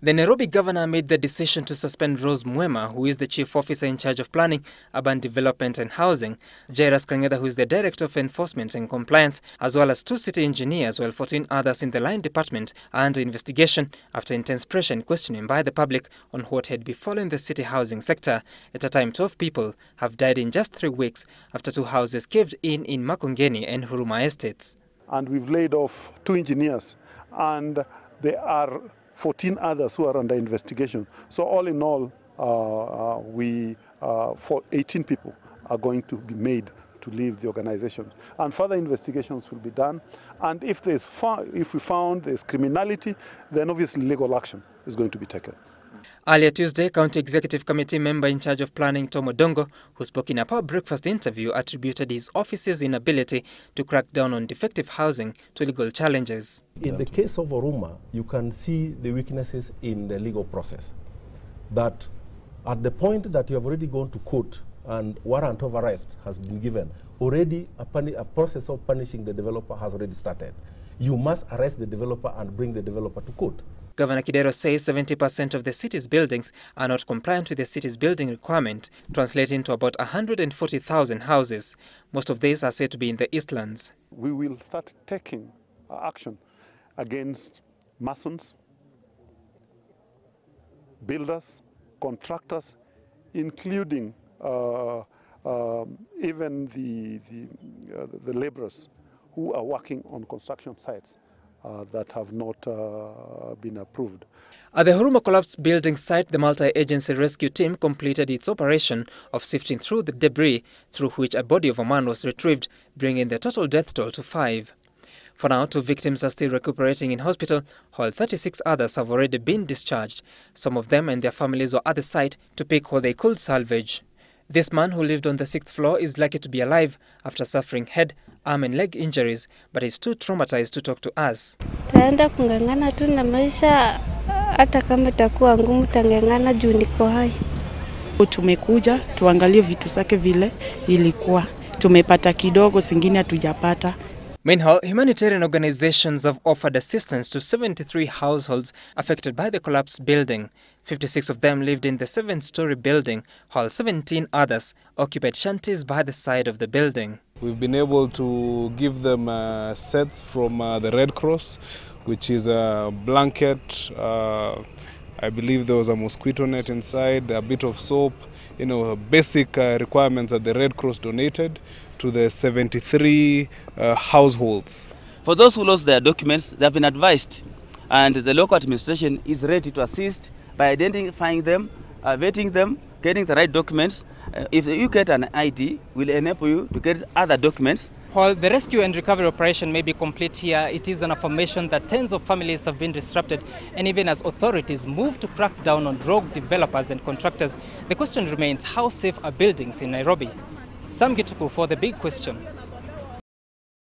The Nairobi governor made the decision to suspend Rose Mwema, who is the chief officer in charge of planning, urban development and housing, Jairus Kangeda, who is the director of enforcement and compliance, as well as 2 city engineers, while 14 others in the line department are under investigation after intense pressure and questioning by the public on what had befallen the city housing sector. At a time, 12 people have died in just 3 weeks after 2 houses caved in Makongeni and Huruma estates. And we've laid off 2 engineers, and there are 14 others who are under investigation. So all in all, for 18 people are going to be made to leave the organization. And further investigations will be done. And if we found there's criminality, then obviously legal action is going to be taken. Earlier Tuesday, County Executive Committee member in charge of planning Tom Odongo, who spoke in a Power Breakfast interview, attributed his office's inability to crack down on defective housing to legal challenges. In the case of Huruma, you can see the weaknesses in the legal process. That at the point that you have already gone to court and warrant of arrest has been given, already a process of punishing the developer has already started. You must arrest the developer and bring the developer to court. Governor Kidero says 70% of the city's buildings are not compliant with the city's building requirement, translating to about 140,000 houses. Most of these are said to be in the Eastlands. We will start taking action against masons, builders, contractors, including even the laborers who are working on construction sites that have not been approved. At the Huruma collapsed building site, the multi-agency rescue team completed its operation of sifting through the debris, through which a body of a man was retrieved, bringing the total death toll to 5. For now, 2 victims are still recuperating in hospital, while 36 others have already been discharged. Some of them and their families were at the site to pick what they could salvage. This man, who lived on the 6th floor, is lucky to be alive after suffering head, arm and leg injuries, but is too traumatized to talk to us. Taenda kungangana tu na maisha, hata kama itakuwa ngumu tangangana juu niko hai. Tumekuja tuangalie vitu zake vile ilikuwa. Tumepata kidogo, singine hatujapata. Meanwhile, humanitarian organizations have offered assistance to 73 households affected by the collapsed building. 56 of them lived in the 7-story building, while 17 others occupied shanties by the side of the building. We've been able to give them sets from the Red Cross, which is a blanket. I believe there was a mosquito net inside, a bit of soap, basic requirements that the Red Cross donated to the 73 households. For those who lost their documents, they have been advised, and the local administration is ready to assist by identifying them, vetting them, getting the right documents. If you get an ID, will enable you to get other documents. While the rescue and recovery operation may be complete here, it is an affirmation that tens of families have been disrupted, and even as authorities move to crack down on rogue developers and contractors, the question remains, how safe are buildings in Nairobi? Sam Gituku for The Big Question.